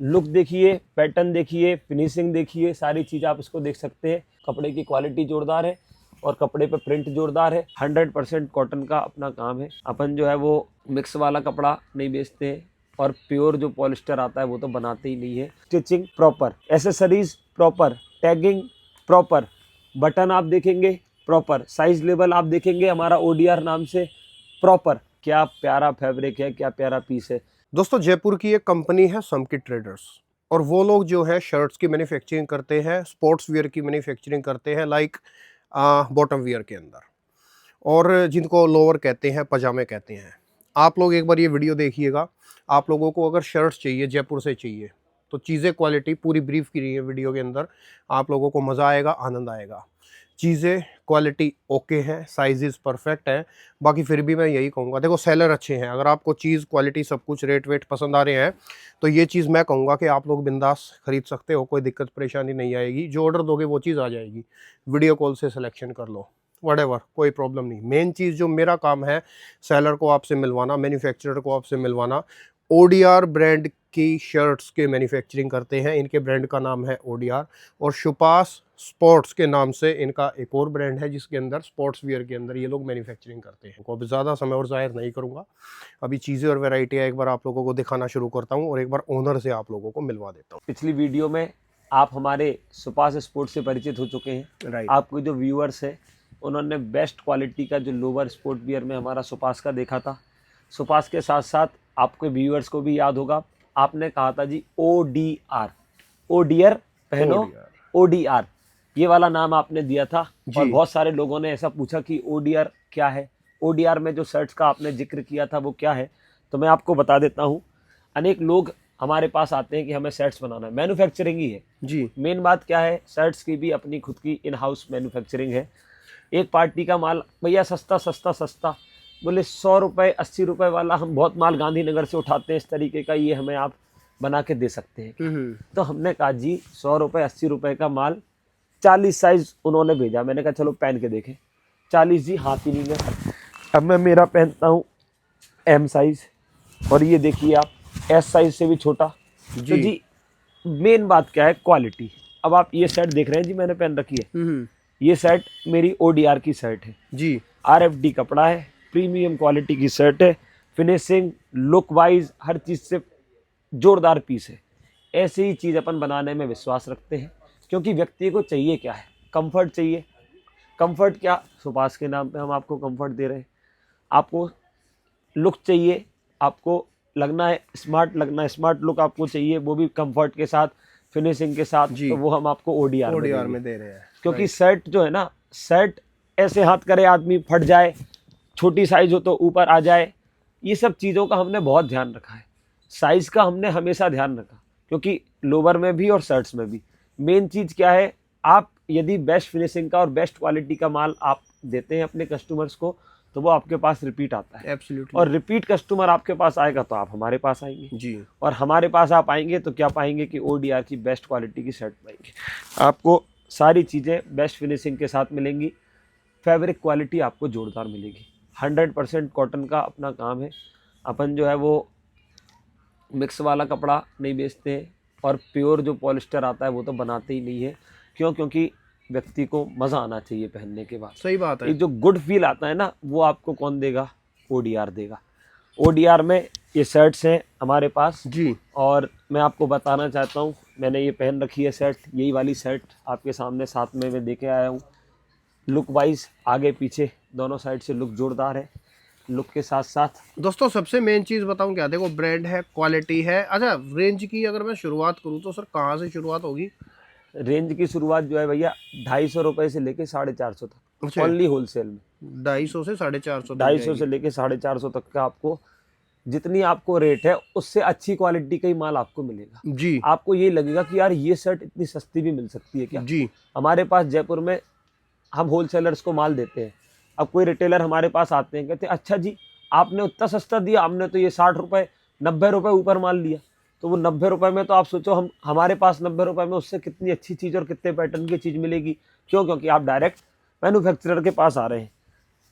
Look देखिए, pattern देखिए, finishing देखिए, सारी चीज़ आप इसको देख सकते हैं। कपड़े की क्वालिटी जोरदार है और कपड़े पे प्रिंट जोरदार है। 100% कॉटन का अपना काम है। अपन जो है वो मिक्स वाला कपड़ा नहीं बेचते हैं और प्योर जो पॉलिस्टर आता है वो तो बनाते ही नहीं है। Stitching proper, accessories proper, tagging proper, button आप देखेंगे प्रॉपर, साइज लेवल आप देखेंगे हमारा ODR नाम से प्रॉपर। क्या प्यारा फैब्रिक है, क्या प्यारा पीस है। दोस्तों जयपुर की एक कंपनी है समकिट ट्रेडर्स, और वो लोग जो है शर्ट्स की मैन्युफैक्चरिंग करते हैं, स्पोर्ट्स वियर की मैन्युफैक्चरिंग करते हैं, लाइक बॉटम वियर के अंदर, और जिनको लोअर कहते हैं, पजामे कहते हैं। आप लोग एक बार ये वीडियो देखिएगा। आप लोगों को अगर शर्ट्स चाहिए, जयपुर से चाहिए, तो चीज़ें क्वालिटी पूरी ब्रीफ की रही है वीडियो के अंदर। आप लोगों को मज़ा आएगा, आनंद आएगा। चीज़ें क्वालिटी ओके है, साइजेस परफेक्ट है। बाकी फिर भी मैं यही कहूँगा, देखो सेलर अच्छे हैं। अगर आपको चीज़ क्वालिटी सब कुछ रेट वेट पसंद आ रहे हैं तो ये चीज़ मैं कहूँगा कि आप लोग बिंदास खरीद सकते हो, कोई दिक्कत परेशानी नहीं आएगी। जो ऑर्डर दोगे वो चीज़ आ जाएगी। वीडियो कॉल से सिलेक्शन कर लो, व्हाटएवर, कोई प्रॉब्लम नहीं। मेन चीज़ जो मेरा काम है, सेलर को आपसे मिलवाना, मैन्युफैक्चरर को आपसे मिलवाना। ODR ब्रांड की शर्ट्स के मैन्युफैक्चरिंग करते हैं। इनके ब्रांड का नाम है ODR, और शुपास स्पोर्ट्स के नाम से इनका एक और ब्रांड है जिसके अंदर स्पोर्ट्स वियर के अंदर ये लोग मैन्युफैक्चरिंग करते हैं। अब ज़्यादा समय और ज़ाहिर नहीं करूँगा, अभी चीज़ें और वैरायटियाँ एक बार आप लोगों को दिखाना शुरू करता हूँ और एक बार ओनर से आप लोगों को मिलवा देता हूँ। पिछली वीडियो में आप हमारे सुपास स्पोर्ट्स से परिचित हो चुके हैं। राइट। आपके जो व्यूअर्स हैं उन्होंने बेस्ट क्वालिटी का जो लोअर स्पोर्ट वियर में हमारा सुपास का देखा था। सुपास के साथ साथ आपके व्यूअर्स को भी याद होगा, आपने कहा था जी ODR, ODR पहनो, ODR ये वाला नाम आपने दिया था। और बहुत सारे लोगों ने ऐसा पूछा कि ODR क्या है, ODR में जो शर्ट्स का आपने जिक्र किया था वो क्या है। तो मैं आपको बता देता हूँ। अनेक लोग हमारे पास आते हैं कि हमें शर्ट्स बनाना है, मैन्युफैक्चरिंग ही है जी। मेन बात। क्या है, शर्ट्स की भी अपनी खुद की इन हाउस मैन्युफैक्चरिंग है। एक पार्टी का माल भैया सस्ता सस्ता सस्ता, बोले 100 रुपये 80 रुपये वाला हम बहुत माल गांधीनगर से उठाते हैं इस तरीके का, ये हमें आप बना के दे सकते हैं क्या? तो हमने कहा जी 100 रुपये 80 रुपये का माल, 40 साइज उन्होंने भेजा। मैंने कहा चलो पहन के देखें। 40 जी हाथ ही नहीं है। अब मैं मेरा पहनता हूँ M साइज, और ये देखिए आप S साइज से भी छोटा। तो जी मेन बात क्या है, क्वालिटी। अब आप ये शर्ट देख रहे हैं जी, मैंने पहन रखी है। ये शर्ट मेरी ODR की शर्ट है जी। RFD कपड़ा है, प्रीमियम क्वालिटी की शर्ट है। फिनिशिंग, लुक वाइज हर चीज़ से जोरदार पीस है। ऐसे ही चीज़ अपन बनाने में विश्वास रखते हैं, क्योंकि व्यक्ति को चाहिए क्या है, कंफर्ट चाहिए। कंफर्ट क्या, सुपास के नाम पे हम आपको कंफर्ट दे रहे हैं। आपको लुक चाहिए, आपको लगना है स्मार्ट, लगना है स्मार्ट लुक आपको चाहिए, वो भी कंफर्ट के साथ, फिनिशिंग के साथ। तो वो हम आपको ODR में दे रहे हैं। क्योंकि शर्ट जो है ना, शर्ट ऐसे हाथ करे आदमी फट जाए, छोटी साइज हो तो ऊपर आ जाए, ये सब चीज़ों का हमने बहुत ध्यान रखा है। साइज़ का हमने हमेशा ध्यान रखा, क्योंकि लोअर में भी और शर्ट्स में भी। मेन चीज़ क्या है, आप यदि बेस्ट फिनिशिंग का और बेस्ट क्वालिटी का माल आप देते हैं अपने कस्टमर्स को, तो वो आपके पास रिपीट आता है। एब्सोल्युटली। और रिपीट कस्टमर आपके पास आएगा तो आप हमारे पास आएंगे जी। और हमारे पास आप आएंगे तो क्या पाएंगे कि ODR की बेस्ट क्वालिटी की शर्ट पाएंगे। आपको सारी चीज़ें बेस्ट फिनिशिंग के साथ मिलेंगी, फैब्रिक क्वालिटी आपको जोरदार मिलेगी। 100% कॉटन का अपना काम है। अपन जो है वो मिक्स वाला कपड़ा नहीं बेचते हैं और प्योर जो पॉलिस्टर आता है वो तो बनाते ही नहीं है। क्यों? क्योंकि व्यक्ति को मज़ा आना चाहिए पहनने के बाद। सही बात है। ये जो गुड फील आता है ना, वो आपको कौन देगा? ODR देगा। ODR में ये शर्ट्स हैं हमारे पास जी। और मैं आपको बताना चाहता हूँ, मैंने ये पहन रखी है शर्ट, यही वाली शर्ट आपके सामने साथ में मैं देके आया हूँ। लुक वाइज आगे पीछे दोनों साइड से लुक जोरदार है। लुक के साथ साथ दोस्तों सबसे मेन चीज़ बताऊं क्या, देखो ब्रांड है, क्वालिटी है। अच्छा, रेंज की अगर मैं शुरुआत करूं तो सर कहाँ से शुरुआत होगी? रेंज की शुरुआत जो है भैया 250 रुपये से लेके 450 तक, ओनली होलसेल में। 250 से 450, 250 से लेके 450 तक का आपको, जितनी आपको रेट है उससे अच्छी क्वालिटी का ही माल आपको मिलेगा जी। आपको ये लगेगा कि यार ये शर्ट इतनी सस्ती भी मिल सकती है क्या जी। हमारे पास जयपुर में हम होलसेलर्स को माल देते हैं। अब कोई रिटेलर हमारे पास आते हैं, कहते हैं अच्छा जी आपने उतना सस्ता दिया, हमने तो ये 60 रुपये 90 रुपये ऊपर माल लिया। तो वो 90 रुपये में तो आप सोचो हम हमारे पास 90 रुपये में उससे कितनी अच्छी चीज़ और कितने पैटर्न की चीज़ मिलेगी। क्यों? क्योंकि आप डायरेक्ट मैन्युफैक्चरर के पास आ रहे हैं।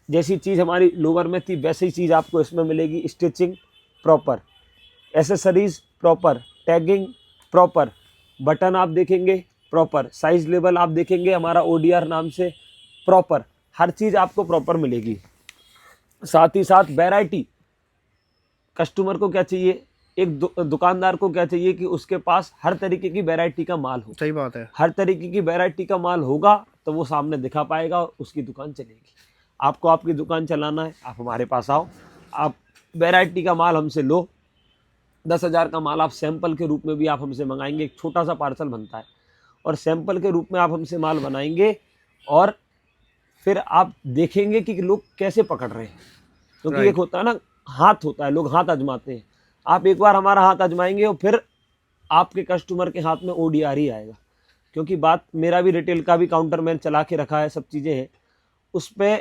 जैसी चीज़ हमारी लोअर में थी वैसी चीज़ आपको इसमें मिलेगी। Stitching proper, accessories proper, tagging proper button आप देखेंगे, प्रॉपर साइज लेवल आप देखेंगे, हमारा ODR नाम से प्रॉपर हर चीज़ आपको प्रॉपर मिलेगी। साथ ही साथ वैरायटी, कस्टमर को क्या चाहिए, एक दुकानदार को क्या चाहिए कि उसके पास हर तरीके की वैरायटी का माल हो। सही बात है। हर तरीके की वैरायटी का माल होगा तो वो सामने दिखा पाएगा और उसकी दुकान चलेगी। आपको आपकी दुकान चलाना है, आप हमारे पास आओ, आप वैरायटी का माल हमसे लो। 10,000 का माल आप सैंपल के रूप में भी आप हमसे मंगाएंगे, एक छोटा सा पार्सल बनता है और सैंपल के रूप में आप हमसे माल बनाएंगे और फिर आप देखेंगे कि लोग कैसे पकड़ रहे हैं। क्योंकि Right. एक होता है ना, हाथ होता है, लोग हाथ आजमाते हैं। आप एक बार हमारा हाथ आजमाएंगे और फिर आपके कस्टमर के हाथ में ODR ही आएगा। क्योंकि बात, मेरा भी रिटेल का भी काउंटर मैंने चला के रखा है, सब चीज़ें हैं, उस पर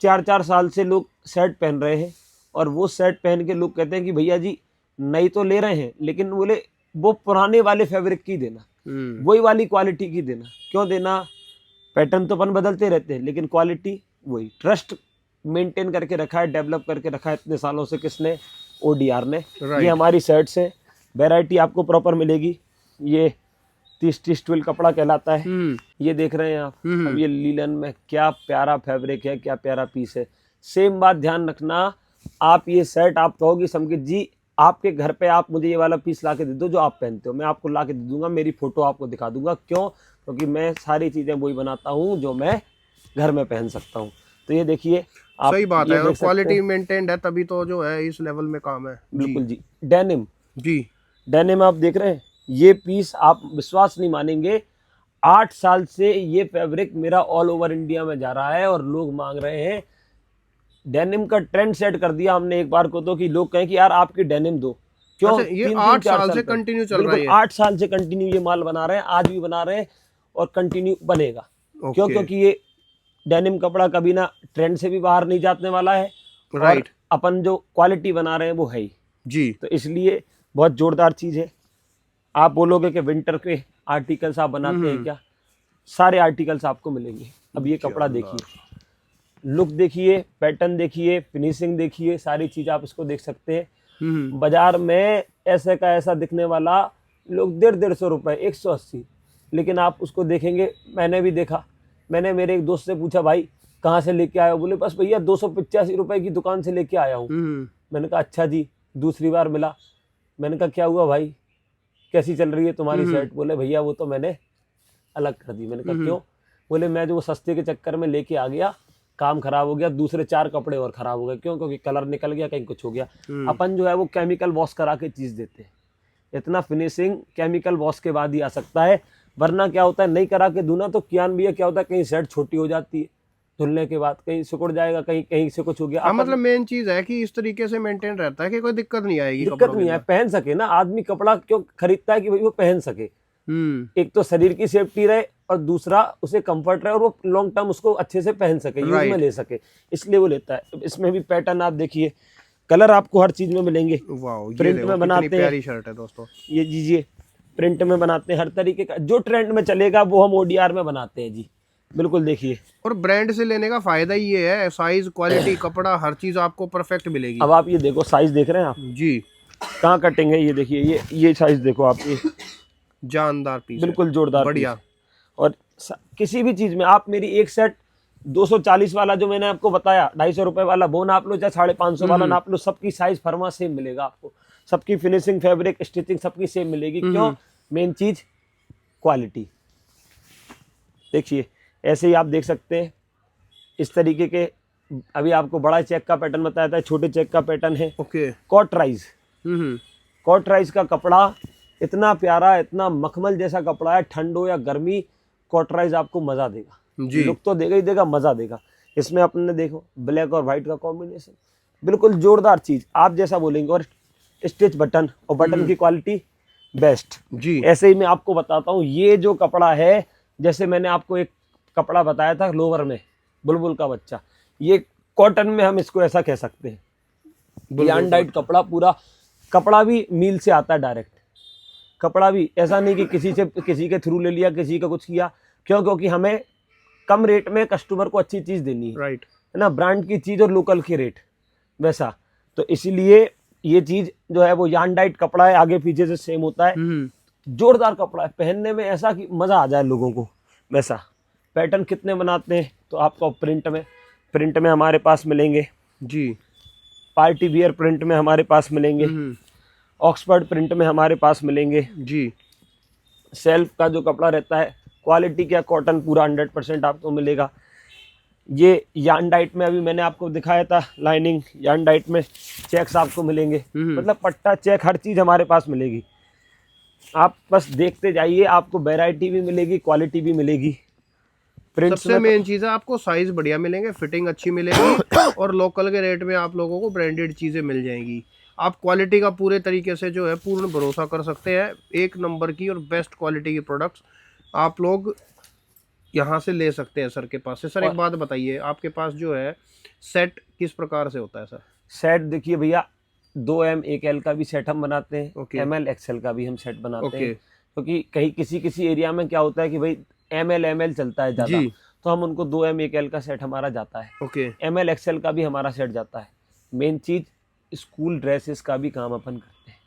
4-4 साल से लोग शर्ट पहन रहे हैं और वो शर्ट पहन के लोग कहते हैं कि भैया जी नई तो ले रहे हैं लेकिन बोले वो पुराने वाले फैब्रिक की देना, वही वाली क्वालिटी की देना। क्यों देना, पैटर्न तो अपन बदलते रहते हैं लेकिन क्वालिटी वही। ट्रस्ट मेंटेन करके रखा है, डेवलप करके रखा है इतने सालों से, किसने, ODR ने। Right. ये हमारी शर्ट्स है, वैरायटी आपको प्रॉपर मिलेगी। ये 30-30-12 कपड़ा कहलाता है। ये देख रहे हैं आप, अब ये लीलन में क्या प्यारा फैब्रिक है, क्या प्यारा पीस है। सेम बात ध्यान रखना, आप ये शर्ट आप कहोगे संकेत जी आपके घर पे आप मुझे ये वाला पीस ला के दे दो जो आप पहनते हो, मैं आपको ला के दे दूंगा, मेरी फोटो आपको दिखा दूंगा। क्यों, क्योंकि मैं सारी चीज़ें वही बनाता हूँ जो मैं घर में पहन सकता हूँ। तो ये देखिए आप, सही बात ये है, और देख सकते क्वालिटी हैं। मेंटेन्ड है तभी तो जो है इस लेवल में काम है। बिल्कुल जी। डेनिम, जी डेनिम आप देख रहे हैं, ये पीस आप विश्वास नहीं मानेंगे, 8 साल से ये फैब्रिक मेरा ऑल ओवर इंडिया में जा रहा है और लोग मांग रहे हैं। डेनिम का ट्रेंड सेट कर दिया हमने एक बार को तो, कि लोग कहें कि यार आपकी डेनिम दो। क्यों, अच्छा, ये 3-3, 8 4 साल से पे। कंटिन्यू चल रहा है बिल्कुल ये? 8 साल से कंटिन्यू ये माल बना रहे हैं, आज भी बना रहे हैं और कंटिन्यू बनेगा। क्यों, ओके। क्योंकि ये डेनिम कपड़ा कभी ना ट्रेंड से भी बाहर नहीं जाने वाला है और राइट। अपन जो क्वालिटी बना रहे हैं वो है ही। जी तो इसलिए बहुत जोरदार चीज़ है। आप बोलोगे कि विंटर के आर्टिकल्स आप बनाते हैं क्या, सारे आर्टिकल्स आपको मिलेंगे। अब ये कपड़ा देखिए, लुक देखिए, पैटर्न देखिए, फिनिशिंग देखिए, सारी चीज़ आप इसको देख सकते हैं। बाजार में ऐसे का ऐसा दिखने वाला लोग 150-150 रुपये, 180, लेकिन आप उसको देखेंगे, मैंने भी देखा, मैंने मेरे एक दोस्त से पूछा भाई कहाँ से लेके आए हो, बोले बस भैया 285 रुपये की दुकान से लेके आया हूँ। मैंने कहा अच्छा जी, दूसरी बार मिला, मैंने कहा क्या हुआ भाई, कैसी चल रही है तुम्हारी शर्ट, बोले भैया वो तो मैंने अलग कर दी। मैंने कहा क्यों, बोले मैं जो वो सस्ते के चक्कर में लेके आ गया, काम खराब हो गया, दूसरे 4 कपड़े और खराब हो गए। क्यों, क्योंकि कलर निकल गया, कहीं कुछ हो गया। अपन जो है वो केमिकल वॉश करा के चीज़ देते हैं, इतना फिनिशिंग केमिकल वॉश के बाद ही आ सकता है, वरना क्या होता है नहीं करा के दूना तो कियान भी है, क्या होता है कहीं शर्ट छोटी हो जाती है धुलने के बाद, कहीं सिकुड़ जाएगा, कहीं कहीं से कुछ हो गया। हाँ, मतलब मेन चीज है कि इस तरीके से मेंटेन रहता है कि कोई दिक्कत नहीं आएगी, दिक्कत नहीं है, पहन सके ना आदमी। कपड़ा क्यों खरीदता है कि भाई वो पहन सके, एक तो शरीर की सेफ्टी रहे और दूसरा उसे कंफर्ट रहे और वो लॉन्ग टर्म उसको अच्छे से पहन सके, यूज में ले सके, इसलिए वो लेता है। इसमें भी पैटर्न आप देखिए, कलर आपको हर चीज में मिलेंगे। प्रिंट में बनाते हैं, प्यारी शर्ट है दोस्तों, ये दीजिए, प्रिंट में बनाते हैं, हर तरीके का जो ट्रेंड में चलेगा वो हम ODR में बनाते हैं जी। बिल्कुल देखिए, और ब्रांड से लेने का फायदा ही ये है, साइज, क्वालिटी, कपड़ा, हर चीज आपको परफेक्ट मिलेगी। अब आप ये देखो, साइज देख रहे हैं आप, जी कहाँ कटिंग है, ये देखिए, ये साइज देखो आप, ये जानदार पीस, बिल्कुल जोरदार बढ़िया। पीस। और किसी भी चीज में आप मेरी एक सेट 240 वाला जो मैंने आपको बताया, 250 रुपए वाला वो नाप लो, चाहे 550 वाला नाप लो, सबकी साइज फरमा सेम मिलेगा आपको, सबकी फिनिशिंग, फैब्रिक, स्टिचिंग सबकी सेम मिलेगी। क्यों, मेन चीज क्वालिटी। देखिए ऐसे ही आप देख सकते हैं, इस तरीके के, अभी आपको बड़ा चेक का पैटर्न बताया था, छोटे चेक का पैटर्न है। ओके। कॉटराइज, कॉटराइज का कपड़ा इतना प्यारा, इतना मखमल जैसा कपड़ा है, ठंड हो या गर्मी, कॉटराइज आपको मजा देगा जी। लुक तो देगा ही देगा, मजा देगा। इसमें अपने देखो ब्लैक और व्हाइट का कॉम्बिनेशन, बिल्कुल जोरदार चीज, आप जैसा बोलेंगे। और स्टिच बटन, और बटन की क्वालिटी बेस्ट जी। ऐसे ही मैं आपको बताता हूँ, ये जो कपड़ा है, जैसे मैंने आपको एक कपड़ा बताया था लोवर में, बुलबुल का बच्चा, ये कॉटन में हम इसको ऐसा कह सकते हैं, यान डाइट कपड़ा, पूरा कपड़ा भी मिल से आता है डायरेक्ट, कपड़ा भी ऐसा नहीं कि किसी के थ्रू ले लिया, किसी का कुछ किया। क्यों, क्योंकि हमें कम रेट में कस्टमर को अच्छी चीज़ देनी है, राइट, है ना, ब्रांड की चीज़ और लोकल के रेट वैसा। तो इसीलिए ये चीज़ जो है वो यान डाइट कपड़ा है, आगे पीछे से सेम होता है, जोरदार कपड़ा है, पहनने में ऐसा कि मज़ा आ जाए लोगों को। वैसा पैटर्न कितने बनाते हैं तो आपको प्रिंट में हमारे पास मिलेंगे जी। पार्टी वियर प्रिंट में हमारे पास मिलेंगे, ऑक्सफर्ड प्रिंट में हमारे पास मिलेंगे जी। सेल्फ का जो कपड़ा रहता है क्वालिटी क्या कॉटन पूरा 100% आपको मिलेगा। ये यार्न डाइट में अभी मैंने आपको दिखाया था लाइनिंग, यार्न डाइट में चेक्स आपको मिलेंगे, मतलब पट्टा चेक हर चीज़ हमारे पास मिलेगी। आप बस देखते जाइए, आपको वैरायटी भी मिलेगी, क्वालिटी भी मिलेगी। प्रिंट्स सबसे में मेन चीज़ है आपको साइज बढ़िया मिलेंगे, फिटिंग अच्छी मिलेगी और लोकल के रेट में आप लोगों को ब्रांडेड चीज़ें मिल जाएंगी। आप क्वालिटी का पूरे तरीके से जो है पूर्ण भरोसा कर सकते हैं। एक नंबर की और बेस्ट क्वालिटी की प्रोडक्ट्स आप लोग यहाँ से ले सकते हैं सर के पास से। सर एक बात बताइए, आपके पास जो है सेट किस प्रकार से होता है सर? सेट देखिए भैया, 2M 1L का भी सेट हम बनाते हैं, ओके। ML XL का भी हम सेट बनाते ओके। हैं, क्योंकि कहीं किसी एरिया में क्या होता है कि भाई ML चलता है ज़्यादा, जी। तो हम उनको 2M 1L का सेट हमारा जाता है, ओके। ML XL का भी हमारा सेट जाता है। मेन चीज़ स्कूल ड्रेसेस का भी काम अपन करते हैं,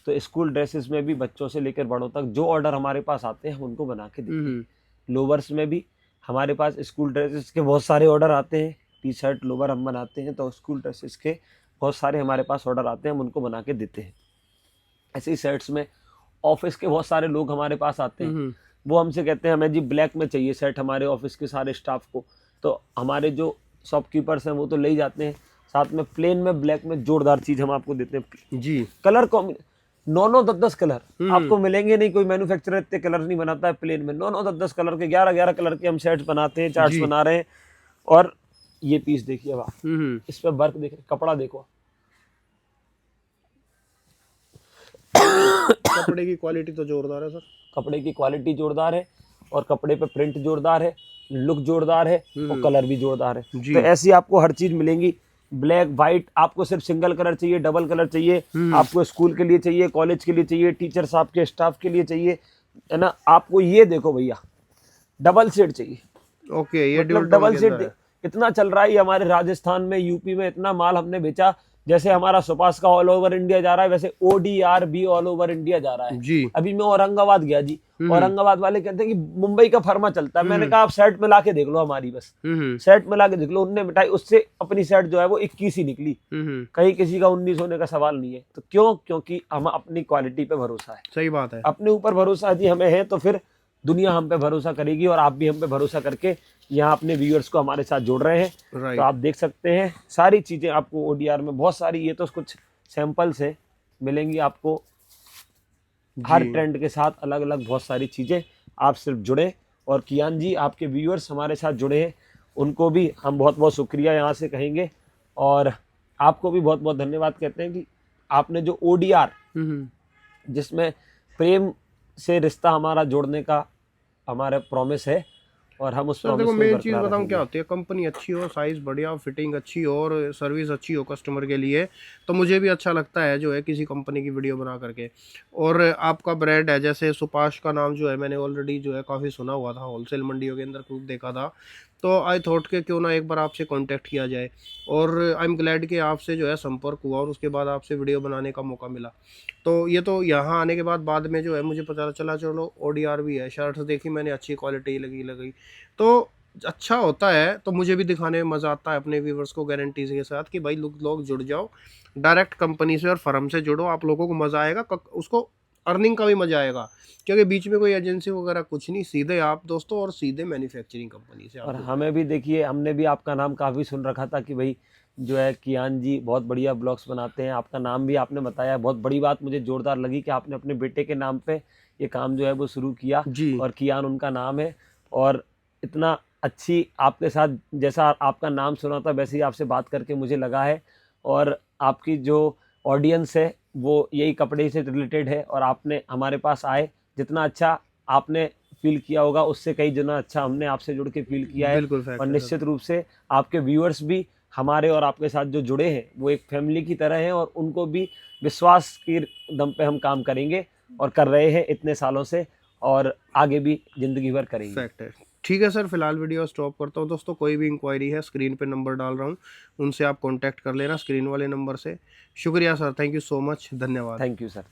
तो स्कूल ड्रेसेस में भी बच्चों से लेकर बड़ों तक जो ऑर्डर हमारे पास आते हैं हम उनको बना के देते हैं। लोवर्स में भी हमारे पास स्कूल ड्रेसेस के बहुत सारे ऑर्डर आते हैं, टी शर्ट लोवर हम बनाते हैं, तो स्कूल ड्रेसेस के बहुत सारे हमारे पास ऑर्डर आते हैं, हम उनको बना के देते हैं। ऐसे ही शर्ट्स में ऑफिस के बहुत सारे लोग हमारे पास आते हैं, वो हमसे कहते हैं हमें जी ब्लैक में चाहिए सेट हमारे ऑफिस के सारे स्टाफ को, तो हमारे जो शॉपकीपर्स हैं वो तो ले ही जाते हैं, साथ में प्लेन में ब्लैक में जोरदार चीज़ हम आपको देते हैं जी। कलर कॉम्बिनेशन 9 10 कलर आपको मिलेंगे नहीं, कोई मैन्युफैक्चरर इतने कलर नहीं बनाता है प्लेन में। 9 10 कलर के 11 कलर के हम सेट्स बनाते हैं, चार्ट्स बना रहे हैं। और ये पीस देखिए अब आप, इस पे वर्क देखिए, कपड़ा देखो, कपड़े की क्वालिटी तो जोरदार है सर। कपड़े की क्वालिटी जोरदार है और कपड़े पे प्रिंट जोरदार है, लुक जोरदार है और कलर भी जोरदार है। तो ऐसी आपको हर चीज मिलेंगी। ब्लैक वाइट, आपको सिर्फ सिंगल कलर चाहिए, डबल कलर चाहिए, आपको स्कूल के लिए चाहिए, कॉलेज के लिए चाहिए, टीचर्स आपके स्टाफ के लिए चाहिए, है ना। आपको ये देखो भैया, डबल शेड चाहिए। ओके, ये मतलब डबल शेड इतना चल रहा है, ये हमारे राजस्थान में, यूपी में इतना माल हमने बेचा। जैसे हमारा सुपास का ऑल ओवर इंडिया जा रहा है, वैसे ODR भी ऑल ओवर इंडिया जा रहा है जी। अभी मैं औरंगाबाद गया जी, औरंगाबाद वाले कहते हैं कि मुंबई का फर्मा चलता है। मैंने कहा आप सेट में ला के देख लो हमारी, बस सेट में ला के देख लो। उनने मिठाई उससे अपनी सेट जो है वो 21 ही निकली, कहीं किसी का 19 होने का सवाल नहीं है। तो क्यों? क्योंकि हम अपनी क्वालिटी पे भरोसा है। सही बात है, अपने ऊपर भरोसा यदि हमें है तो फिर दुनिया हम पे भरोसा करेगी, और आप भी हम पे भरोसा करके यहाँ अपने व्यूअर्स को हमारे साथ जोड़ रहे हैं। तो आप देख सकते हैं सारी चीज़ें आपको ODR में बहुत सारी, ये तो कुछ सैंपल्स है, मिलेंगी आपको हर ट्रेंड के साथ अलग अलग बहुत सारी चीज़ें। आप सिर्फ जुड़े, और कियान जी आपके व्यूअर्स हमारे साथ जुड़े हैं, उनको भी हम बहुत बहुत शुक्रिया यहाँ से कहेंगे, और आपको भी बहुत बहुत धन्यवाद कहते हैं कि आपने जो ODR जिसमें प्रेम से रिश्ता हमारा जोड़ने का हमारा प्रॉमिस है, और हम उस प्रॉमिस को मेन चीज़ बताऊँ क्या होती है, कंपनी अच्छी हो, साइज़ बढ़िया हो, फिटिंग अच्छी हो और सर्विस अच्छी हो कस्टमर के लिए, तो मुझे भी अच्छा लगता है जो है किसी कंपनी की वीडियो बना करके। और आपका ब्रांड है जैसे सुपाश का नाम जो है मैंने ऑलरेडी जो है काफ़ी सुना हुआ था, होलसेल मंडियों के अंदर खूब देखा था, तो आई थॉट के क्यों ना एक बार आपसे कांटेक्ट किया जाए, और आई एम ग्लैड कि आपसे जो है संपर्क हुआ और उसके बाद आपसे वीडियो बनाने का मौका मिला। तो ये तो यहाँ आने के बाद में जो है मुझे पता चला चलो ODR भी है, शर्ट्स देखी मैंने, अच्छी क्वालिटी लगी तो अच्छा होता है। तो मुझे भी दिखाने में मज़ा आता है अपने व्यूवर्स को गारंटीज के साथ कि भाई लोग जुड़ जाओ डायरेक्ट कंपनी से और फर्म से जुड़ो, आप लोगों को मज़ा आएगा, उसको अर्निंग का भी मज़ा आएगा, क्योंकि बीच में कोई एजेंसी वगैरह कुछ नहीं, सीधे आप दोस्तों और सीधे मैन्युफैक्चरिंग कंपनी से। और हमें भी देखिए, हमने भी आपका नाम काफ़ी सुन रखा था कि भाई जो है कियान जी बहुत बढ़िया ब्लॉग्स बनाते हैं, आपका नाम भी आपने बताया। बहुत बड़ी बात मुझे जोरदार लगी कि आपने अपने बेटे के नाम पे ये काम जो है वो शुरू किया, और कियान उनका नाम है, और इतना अच्छी आपके साथ जैसा आपका नाम सुना था वैसे ही आपसे बात करके मुझे लगा है, और आपकी जो ऑडियंस है वो यही कपड़े से रिलेटेड है, और आपने हमारे पास आए, जितना अच्छा आपने फील किया होगा उससे कई गुना अच्छा हमने आपसे जुड़ के फील किया है। और निश्चित रूप से आपके व्यूअर्स भी हमारे और आपके साथ जो जुड़े हैं वो एक फैमिली की तरह हैं, और उनको भी विश्वास के दम पे हम काम करेंगे और कर रहे हैं इतने सालों से, और आगे भी ज़िंदगी भर करेंगे। ठीक है सर, फिलहाल वीडियो स्टॉप करता हूँ दोस्तों। कोई भी इंक्वायरी है स्क्रीन पे नंबर डाल रहा हूँ, उनसे आप कांटेक्ट कर लेना स्क्रीन वाले नंबर से। शुक्रिया sir, thank you so much, धन्यवाद। Thank you sir.